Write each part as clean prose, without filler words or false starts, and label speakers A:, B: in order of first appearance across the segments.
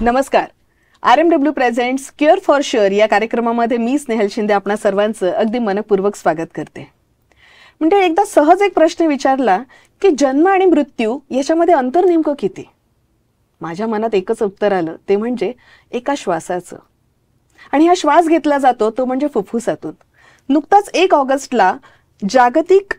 A: नमस्कार. RMW presents cure for sure या कार्यक्रमामध्ये मी स्नेहल शिंदे आपणा सर्वांचं अगदी मनपूर्वक स्वागत करते. म्हणजे एकदा सहज एक प्रश्न विचारला की जन्म आणि मृत्यू याच्यामध्ये अंतर नेमकं किती? माझ्या मनात एकच उत्तर आलं, ते म्हणजे एका श्वासाचं. आणि हा श्वास घेतला जातो तो म्हणजे फुफ्फुसातून. नुकताच 1 ऑगस्टला जागतिक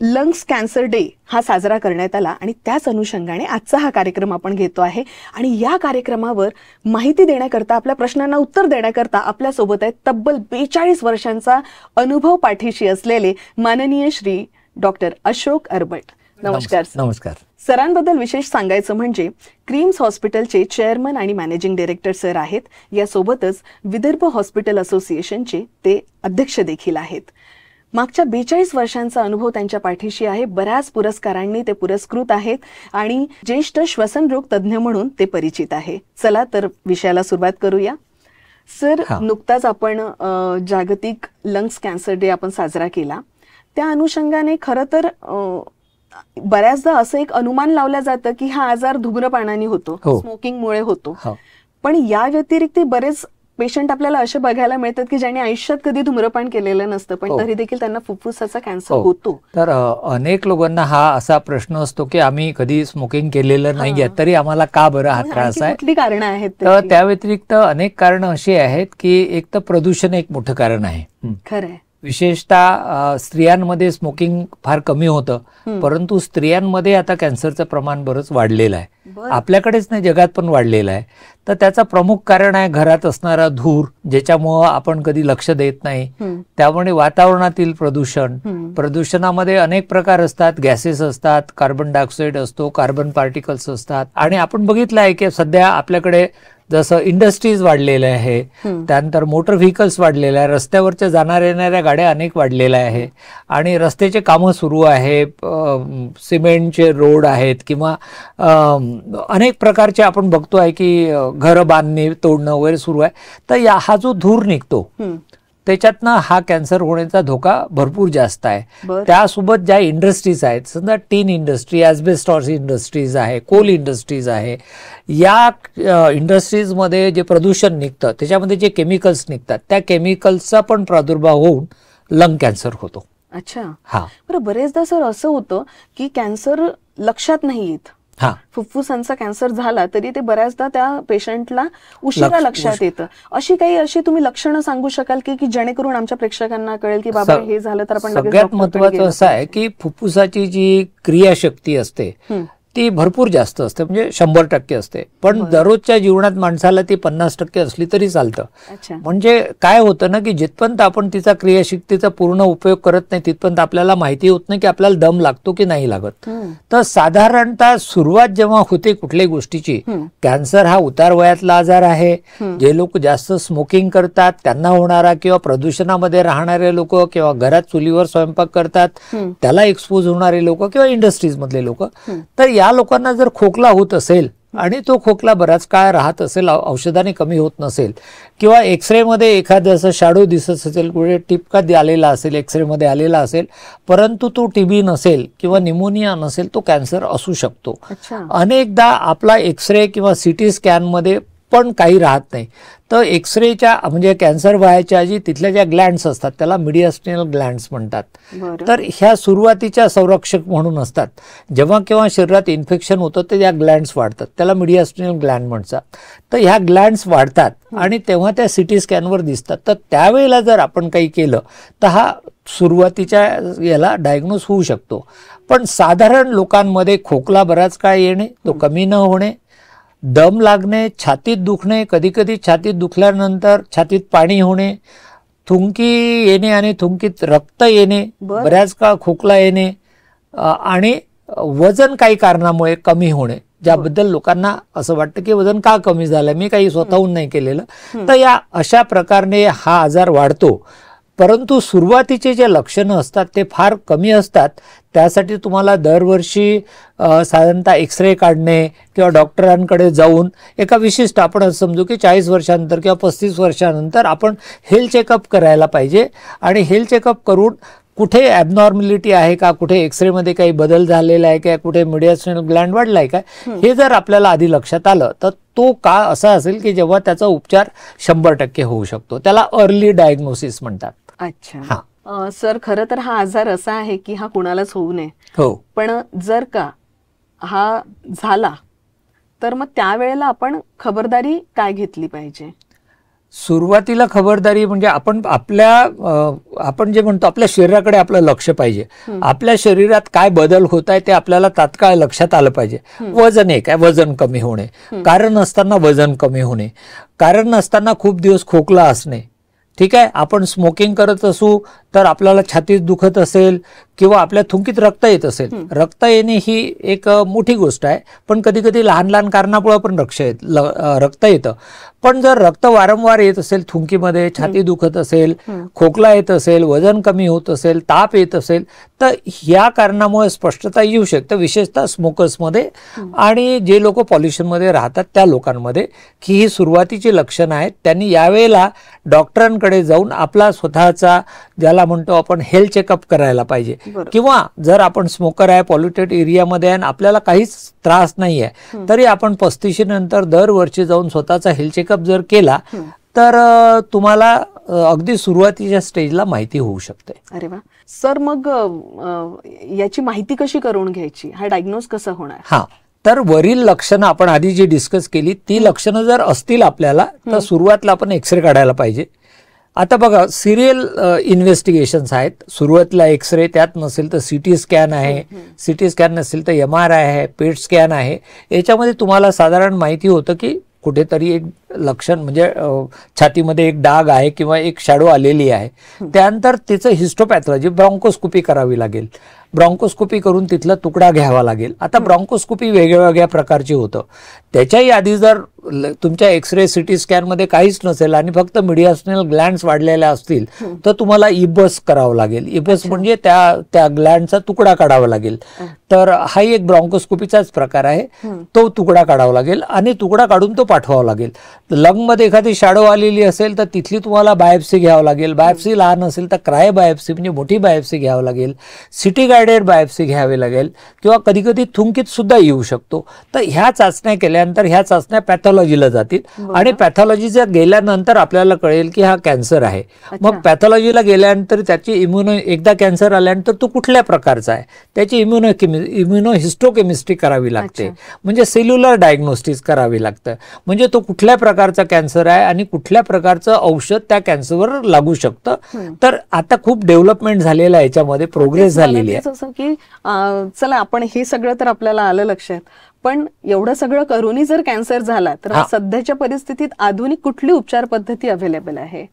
A: लंग्स कॅन्सर डे हा साजरा करण्यात आला आणि त्याच अनुषंगाने आजचा हा कार्यक्रम आपण घेतो आहे. आणि या कार्यक्रमावर माहिती देण्याकरता, आपल्या प्रश्नांना उत्तर देण्याकरता आपल्या सोबत आहेत तब्बल 42 वर्षांचा अनुभव पाठीशी असलेले माननीय श्री डॉक्टर अशोक अरबट. नमस्कार.
B: नमस्कार.
A: सरांबद्दल विशेष सांगायचं म्हणजे क्रीम्स हॉस्पिटलचे चेअरमन आणि मॅनेजिंग डायरेक्टर सर आहेत. यासोबतच विदर्भ हॉस्पिटल असोसिएशनचे ते अध्यक्ष देखील आहेत. मागच्या 42 वर्षांचा अनुभव त्यांच्या पाठीशी आहे. बऱ्याच पुरस्कारांनी ते पुरस्कृत आहेत आणि ज्येष्ठ श्वसन रोग तज्ज्ञ म्हणून ते परिचित आहे. चला तर विषयाला सुरुवात करूया. सर, नुकताच आपण जागतिक लंग्स कॅन्सर डे आपण साजरा केला. त्या अनुषंगाने खरं तर बऱ्याचदा असं एक अनुमान लावलं जातं की हा आजार धूम्रपानाने होतो, स्मोकिंगमुळे होतो. पण या व्यतिरिक्त बरेच पेशंट आपल्याला असे बघायला मिळतात की ज्यांनी आयुष्यात कधी धूम्रपान केलेलं नसतं पण तरी देखील त्यांना फुफ्फुसाचा कॅन्सर होतो.
B: तर अनेक लोकांना हा असा प्रश्न असतो की आम्ही कधी स्मोकिंग केलेलं नाहीये तरी आम्हाला का बरं हा त्रास आहे?
A: कुठली कारण आहेत?
B: तर त्या व्यतिरिक्त अनेक कारण अशी आहेत की एक तर प्रदूषण एक मोठं कारण आहे.
A: खरंय.
B: विशेषतः स्त्रियांमध्ये स्मोकिंग फार कमी होतं, परंतु स्त्रियांमध्ये आता कॅन्सरचं प्रमाण बरंच वाढलेलं आहे. आपल्याकडेच नाही, जगात पण वाढलेलं आहे. तर त्याचं प्रमुख कारण आहे घरात असणारा धूर, ज्याच्यामुळं आपण कधी लक्ष देत नाही. त्यामुळे वातावरणातील प्रदूषण, प्रदूषणामध्ये अनेक प्रकार असतात. गॅसेस असतात, कार्बन डायऑक्साईड असतो, कार्बन पार्टिकल्स असतात. आणि आपण बघितलं आहे की सध्या आपल्याकडे जसं इंडस्ट्रीज वाढलेल्या आहे, त्यानंतर मोटर व्हेकल्स वाढलेल्या आहे, रस्त्यावरच्या जाणाऱ्या येणाऱ्या गाड्या अनेक वाढलेल्या आहे आणि रस्त्याचे कामं सुरू आहे, सिमेंटचे रोड आहेत किंवा अनेक प्रकारचे आपण बघतो आहे की घरं बांधणे, तोडणं वगैरे सुरू आहे. तर हा जो धूर निघतो त्याच्यातनं हा कॅन्सर होण्याचा धोका भरपूर जास्त आहे. त्यासोबत ज्या इंडस्ट्रीज आहेत, समजा टीन इंडस्ट्री, ॲस्बेस्टॉस इंडस्ट्रीज आहे, कोल इंडस्ट्रीज आहे, या इंडस्ट्रीजमध्ये जे प्रदूषण निघतं त्याच्यामध्ये जे केमिकल्स निघतात त्या केमिकल्सचा पण प्रादुर्भाव होऊन लंग कॅन्सर होतो.
A: अच्छा. बरं, बरेचदा सर असं होतं की कॅन्सर लक्षात नाही येत. फुफ्फुसांचा कॅन्सर झाला तरी ते बऱ्याचदा त्या पेशंटला उशिरा लक्षात येतं. अशी तुम्ही लक्षणं सांगू शकाल की जेणेकरून आमच्या प्रेक्षकांना कळेल की बाबा हे झालं तर आपण?
B: सगळ्यात महत्वाचं असं आहे की फुफ्फुसाची जी क्रियाशक्ती असते ती भरपूर जास्त असते, म्हणजे 100% असते. पण दररोजच्या जीवनात माणसाला ती 50% असली तरी चालतं. म्हणजे काय होतं ना की जिथपर्यंत आपण तिचा क्रियाशक्तीचा पूर्ण उपयोग करत नाही तिथपर्यंत आपल्याला माहिती होत नाही की आपल्याला दम लागतो की नाही लागत. तर साधारणतः सुरुवात जेव्हा होते कुठल्याही गोष्टीची, कॅन्सर हा उतार वयातला आजार आहे. जे लोक जास्त स्मोकिंग करतात त्यांना होणारा, किंवा प्रदूषणामध्ये राहणारे लोक, किंवा घरात चुलीवर स्वयंपाक करतात त्याला एक्सपोज होणारे लोक, किंवा इंडस्ट्रीज मधले लोक, तर या लोकांना जर खोकला होत असेल आणि तो खोकला बराच काळ राहत असेल, औषधाने कमी होत नसेल, किंवा एक्सरे मध्ये एखादं असं शॅडो दिसत असेल, कुठे टिपका आलेला असेल, एक्सरे मध्ये आलेला असेल, परंतु तो टीबी नसेल किंवा निमोनिया नसेल, तो कॅन्सर असू शकतो. अनेकदा आपला एक्सरे किंवा सिटी स्कॅन मध्ये पण काही राहत नाही. तर एक्सरेच्या म्हणजे कॅन्सर व्हायच्या आधी तिथल्या ज्या ग्लँड्स असतात त्याला मिडियास्टिनल ग्लँड्स म्हणतात. तर ह्या सुरुवातीच्या संरक्षक म्हणून असतात. जेव्हा केव्हा शरीरात इन्फेक्शन होतं तर या ग्लँड्स वाढतात, त्याला मिडियास्टिनल ग्लँड म्हणतात. तर ह्या ग्लँड्स वाढतात आणि तेव्हा त्या सिटी स्कॅनवर दिसतात. तर त्यावेळेला जर आपण काही केलं तर हा सुरुवातीच्या याला डायग्नोज होऊ शकतो. पण साधारण लोकांमध्ये खोकला बराच काळ येणे, तो कमी न होणे, दम लागणे, छातीत दुखणे, कधी कधी छातीत दुखल्यानंतर छातीत पाणी होणे, थुंकी येणे आणि थुंकीत रक्त येणे, बऱ्याच काळ खोकला येणे आणि वजन काही कारणामुळे कमी होणे, ज्याबद्दल लोकांना असं वाटतं की वजन का कमी झालं, मी काही स्वतःहून नाही केलेलं. तर या अशा प्रकारे हा आजार वाढतो. परंतु सुरुवातीचे जे लक्षणं असतात ते फार कमी असतात. त्यासाठी तुम्हाला दरवर्षी साधारणतः एक्सरे काढणे किंवा डॉक्टरांकडे जाऊन एका विशिष्ट, आपण समजू की 40 वर्षानंतर किंवा 35 वर्षानंतर आपण हेल्थ चेकअप करायला पाहिजे. आणि हेल्थ चेकअप करून कुठे ॲबनॉर्मॅलिटी आहे का, कुठे एक्सरे मध्ये काही बदल झालेला आहे का, कुठे मिडियास्टिनल ग्लँड वाढलाय का, हे जर आपल्याला आधी लक्षात आलं तर तो काळ असा असेल की जेव्हा त्याचा उपचार 100% होऊ शकतो. त्याला अर्ली डायग्नोसिस म्हणतात.
A: अच्छा. सर, खरं तर हा आजार असा आहे की हा कुणालाच होऊ नये.
B: हो.
A: पण जर का हा झाला तर मग त्यावेळेला आपण खबरदारी काय घेतली पाहिजे?
B: सुरुवातीला खबरदारी म्हणजे आपण जे म्हणतो आपल्या शरीराकडे आपलं लक्ष पाहिजे. आपल्या शरीरात काय बदल होत आहे ते आपल्याला तात्काळ लक्षात आलं पाहिजे. वजन एक आहे, वजन कमी होणे, कारण नसताना वजन कमी होणे, कारण नसताना खूप दिवस खोकला असणे. ठीक आहे, आपण स्मोकिंग करत असू तर आपल्याला छातीत दुखत असेल किंवा आपल्या थुंकीत रक्त येत असेल. रक्त येणे ही एक मोठी गोष्ट आहे, पण कधी कधी लहान लहान कारणामुळे पण रक्त येतं. पण जर रक्त वारंवार येत असेल, थुंकीमध्ये छाती दुखत असेल, खोकला येत असेल, वजन कमी होत असेल, ताप येत असेल, तर ह्या कारणामुळे स्पष्टता येऊ शकते, विशेषतः स्मोकर्समध्ये आणि जे लोक पॉल्युशनमध्ये राहतात त्या लोकांमध्ये, की ही सुरुवातीची लक्षणं आहेत. त्यांनी यावेळेला डॉक्टरांकडे जाऊन आपला स्वतःचा ज्याला म्हणतो आपण हेल्थ चेकअप करायला पाहिजे. किंवा जर आपण स्मोकर आहे, पॉल्युटेड एरियामध्ये आहे, आपल्याला काहीच त्रास नाही आहे, तरी आपण 35 नंतर दरवर्षी जाऊन स्वतःचा हेल्थ चेकअप जर केला तर तुम्हाला अगदी सुरुवातीच्या स्टेजला माहिती होऊ शकते.
A: अरे वा. सर, मग याची माहिती कशी करून घ्यायची? हा डायग्नोज कसं होणार?
B: हा, तर वरील लक्षणं आपण आधी जी डिस्कस केली ती लक्षणं जर असतील आपल्याला तर सुरुवातीला आपण एक्सरे काढायला पाहिजे. आता बघा, सिरियल इन्व्हेस्टिगेशन्स आहेत. सुरुवातीला एक्सरे, त्यात नसेल तर सीटी स्कॅन आहे, सीटी स्कॅन नसेल तर MRI आहे, पेट स्कॅन आहे. याच्यामध्ये तुम्हाला साधारण माहिती होतं की कुठेतरी एक लक्षण म्हणजे छातीमध्ये एक डाग आहे किंवा एक शॅडो आलेली आहे. त्यानंतर तिचं हिस्टोपॅथॉलॉजी, ब्रॉन्कोस्कोपी करावी लागेल. ब्रॉन्कोस्कोपी करून तिथला तुकडा घ्यावा लागेल. आता ब्रॉन्कोस्कोपी वेगळ्या प्रकारची होतं. त्याच्याही आधी जर तुमच्या एक्सरे सीटी स्कॅनमध्ये काहीच नसेल आणि फक्त मिडियास्टिनल ग्लँड्स वाढलेल्या असतील तर तुम्हाला इबस करावं लागेल. इबस म्हणजे त्या ग्लँडचा तुकडा काढावा लागेल. तर हा एक ब्रॉन्कोस्कोपीचाच प्रकार आहे. तो तुकडा काढावा लागेल आणि तुकडा काढून तो पाठवावा लागेल. लंगमध्ये एखादी शॅडो आलेली असेल तर तिथली तुम्हाला बायोप्सी घ्यावं लागेल. बायोप्सी लहान असेल तर क्राय बायोप्सी म्हणजे मोठी बायोप्सी घ्यावं लागेल. सिटी गायडेड बायोप्सी घ्यावी लागेल किंवा कधी कधी थुंकीत सुद्धा येऊ शकतो. तर ह्या चाचण्या केल्यानंतर ह्या चाचण्या पॅथॉलॉजीला जातील आणि पॅथॉलॉजीच्या गेल्यानंतर आपल्याला कळेल की हा कॅन्सर आहे. मग पॅथॉलॉजीला गेल्यानंतर त्याची एकदा कॅन्सर आल्यानंतर तो कुठल्या प्रकारचा आहे त्याची इम्युनोहिस्टोकेमिस्ट्री करावी लागते. म्हणजे सेल्युलर डायग्नोस्टिस करावी लागतं. म्हणजे तो कुठल्या प्रकारचा कॅन्सर आहे आणि कुठल्या प्रकारचं औषध त्या कॅन्सरवर लागू शकतं. तर आता खूप डेव्हलपमेंट झालेलं आहे, याच्यामध्ये प्रोग्रेस झालेली आहे.
A: की चला, आपण हे सगळं तर आपल्याला आलं लक्षात, पण एवढं सगळं करूनही जर कॅन्सर झाला तर सध्याच्या परिस्थितीत आधुनिक कुठली उपचार पद्धती अवेलेबल आहे?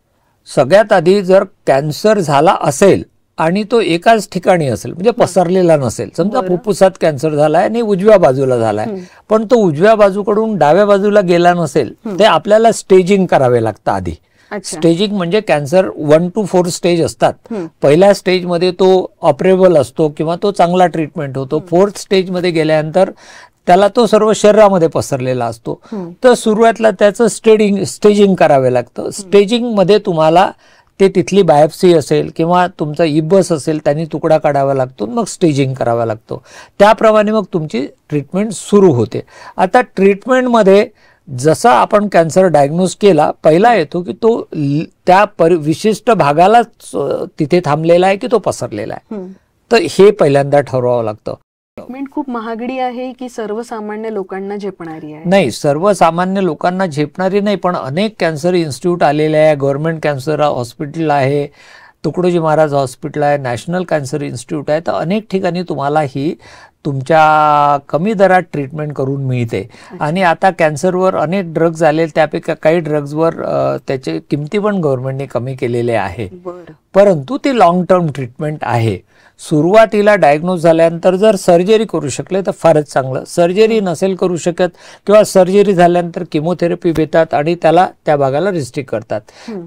B: सगळ्यात आधी जर कॅन्सर झाला असेल आणि तो एकाच ठिकाणी असेल म्हणजे पसरलेला नसेल, समजा फुफ्फुसात कॅन्सर झालाय आणि उजव्या बाजूला झालाय, पण तो उजव्या बाजूकडून डाव्या बाजूला गेला नसेल, ते आपल्याला स्टेजिंग करावे लागतं आधी. स्टेजिंग म्हणजे कॅन्सर 1 to 4 स्टेज असतात. पहिल्या स्टेजमध्ये तो ऑपरेबल असतो किंवा तो चांगला ट्रीटमेंट होतो. 4th स्टेजमध्ये गेल्यानंतर त्याला तो सर्व शरीरामध्ये पसरलेला असतो. तर सुरुवातीला त्याचं स्टेजिंग करावे लागतं. स्टेजिंग मध्ये तुम्हाला ते तिथली बायोप्सी असेल किंवा तुमचा इबस असेल त्यांनी तुकडा काढावा लागतो, मग स्टेजिंग करावा लागतो. त्याप्रमाणे मग तुमची ट्रीटमेंट सुरू होते. आता ट्रीटमेंटमध्ये जसा आपण कॅन्सर डायग्नोज केला, पहिला येतो की तो त्या विशिष्ट भागालाच तिथे थांबलेला आहे की तो पसरलेला आहे. तर हे पहिल्यांदा ठरवावं लागतं.
A: ट्रीटमेंट खूप महागडी आहे की सर्वसामान्य लोकांना झेपणारी आहे?
B: नाही, सर्वसामान्य लोकांना झेपणारी नाही, पण अनेक कॅन्सर इन्स्टिट्यूट आलेले आहे. गव्हर्नमेंट कॅन्सर हॉस्पिटल आहे, तुकडोजी महाराज हॉस्पिटल आहे, नॅशनल कॅन्सर इन्स्टिट्यूट आहे. तर अनेक ठिकाणी तुम्हाला ही तुमच्या कमी दरात ट्रीटमेंट करून मिळते. आणि आता कॅन्सरवर अनेक ड्रग्ज आले, त्यापैकी काही ड्रग्जवर त्याचे किमती पण गव्हर्नमेंटने कमी केलेले आहे. परंतु ती लॉंग टर्म ट्रीटमेंट आहे. सुरुवातीला डायग्नोज झाल्यानंतर जर सर्जरी करू शकले तर फारच चांगलं. सर्जरी नसेल करू शकत किंवा सर्जरी झाल्यानंतर किमोथेरपी देतात आणि त्याला त्या भागाला रिस्ट्रिक्ट करतात,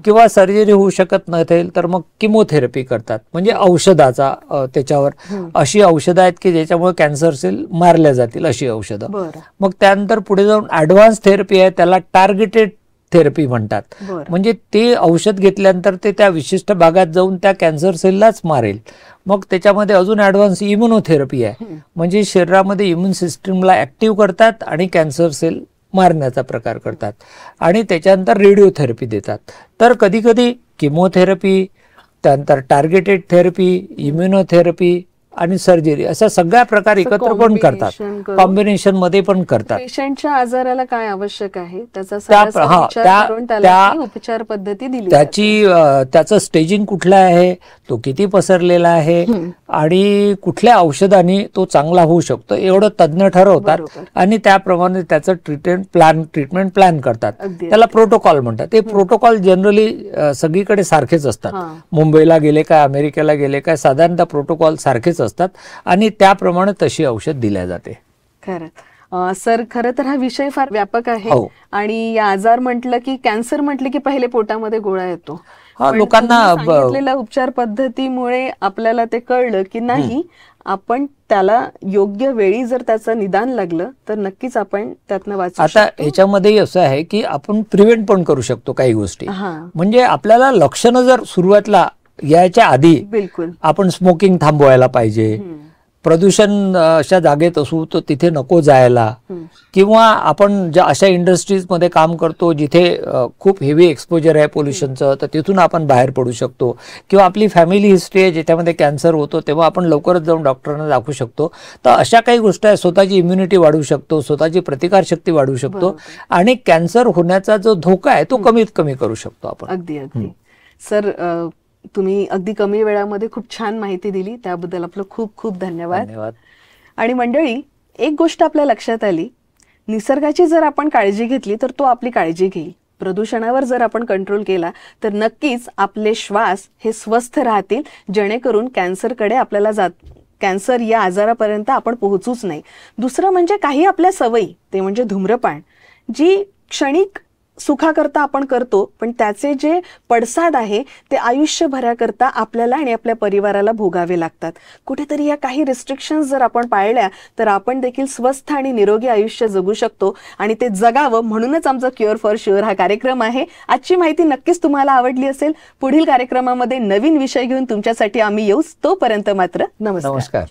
B: किंवा सर्जरी होऊ शकत नसेल तर मग किमोथेरपी करतात, म्हणजे औषधाचा त्याच्यावर अशी औषधं आहेत की ज्याच्यामुळे कॅन्सर सेल मारल्या जातील अशी औषधं. मग त्यानंतर पुढे जाऊन ऍडव्हान्स थेरपी आहे, त्याला टार्गेटेड थेरपी म्हणतात.
A: बरं.
B: म्हणजे ते औषध घेतल्यानंतर ते त्या विशिष्ट भागात जाऊन त्या कॅन्सर सेललाच मारेल. मग त्याच्यामध्ये अजून ॲडव्हान्स इम्युनोथेरपी आहे, म्हणजे शरीरामध्ये इम्युन सिस्टीमला ऍक्टिव्ह करतात आणि कॅन्सर सेल मारण्याचा प्रकार करतात. आणि त्याच्यानंतर रेडिओथेरपी देतात. तर कधी कधी किमोथेरपी, त्यानंतर टार्गेटेड थेरपी, इम्युनोथेरपी आणि सर्जरी अशा सगळ्या प्रकार एकत्र पण करतात, कॉम्बिनेशन मध्ये पण करतात.
A: पेशंटच्या आजाराला काय आवश्यक आहे त्याचा विचार करून त्याला उपचार पद्धती दिली.
B: त्याचं स्टेजिंग कुठलं आहे, तो किती पसरलेला आहे आणि कुठल्या औषधाने तो चांगला होऊ शकतो एवढं तज्ञ ठरवतात आणि त्याप्रमाणे त्याचं ट्रीटमेंट प्लॅन करतात. त्याला प्रोटोकॉल म्हणतात. ते प्रोटोकॉल जनरली सगळीकडे सारखेच असतात. मुंबईला गेले काय, अमेरिकेला गेले काय, साधारणतः प्रोटोकॉल सारखेच असतात आणि त्याप्रमाणे तशी औषध दिल्या जाते.
A: खरं सर, खरं तर हा विषय फार व्यापक आहे. आणि या आजार म्हटलं की, कॅन्सर म्हटलं की पहिले पोटामध्ये गोळा येतो.
B: लोकांना
A: सांगितलेल्या उपचार पद्धतीमुळे आपल्याला ते कळलं की नाही, आपण त्याला योग्य वेळी जर त्याचं निदान लागलं तर नक्कीच आपण त्यातनं वाचू शकतो.
B: आता ह्याच्यामध्ये असं आहे की आपण प्रिव्हेंट पण करू शकतो काही गोष्टी. म्हणजे आपल्याला लक्षणं जर सुरुवातला याच्या आधी
A: बिलकुल
B: आपण स्मोकिंग थांबवायला पाहिजे, प्रदूषण अशा जागेत असू तर तिथे नको जायला, किंवा आपण ज्या अशा इंडस्ट्रीजमध्ये काम करतो जिथे खूप हेवी एक्सपोजर आहे पोल्युशनचं, तर तिथून आपण बाहेर पडू शकतो, किंवा आपली फॅमिली हिस्ट्री आहे ज्याच्यामध्ये कॅन्सर होतो तेव्हा आपण लवकरच जाऊन डॉक्टरांना दाखवू शकतो. तर अशा काही गोष्टी आहेत. स्वतःची इम्युनिटी वाढवू शकतो, स्वतःची प्रतिकारशक्ती वाढवू शकतो आणि कॅन्सर होण्याचा जो धोका आहे तो कमीत कमी करू शकतो आपण.
A: अगदी अगदी. सर, तुम्ही अगदी कमी वेळामध्ये खूप छान माहिती दिली, त्याबद्दल आपलं खूप खूप धन्यवाद. आणि मंडळी, एक गोष्ट आपल्या लक्षात आली, निसर्गाची जर आपण काळजी घेतली तर तो आपली काळजी घेईल. प्रदूषणावर जर आपण कंट्रोल केला तर नक्कीच आपले श्वास हे स्वस्थ राहतील, जेणेकरून कॅन्सर या आजारापर्यंत आपण पोहोचूच नाही. दुसरं म्हणजे काही आपल्या सवयी, ते म्हणजे धूम्रपान, जी क्षणिक सुखाकरता आपण करतो, पण त्याचे जे पडसाद आहे ते आयुष्यभराकरता आपल्याला आणि आपल्या परिवाराला भोगावे लागतात. कुठेतरी या काही रिस्ट्रिक्शन्स जर आपण पाळल्या तर आपण देखील स्वस्थ आणि निरोगी आयुष्य जगू शकतो. आणि ते जगावं म्हणूनच आमचा क्युअर फॉर शुअर हा कार्यक्रम आहे. आजची माहिती नक्कीच तुम्हाला आवडली असेल. पुढील कार्यक्रमामध्ये नवीन विषय घेऊन तुमच्यासाठी आम्ही येऊच. तोपर्यंत मात्र नमस्कार.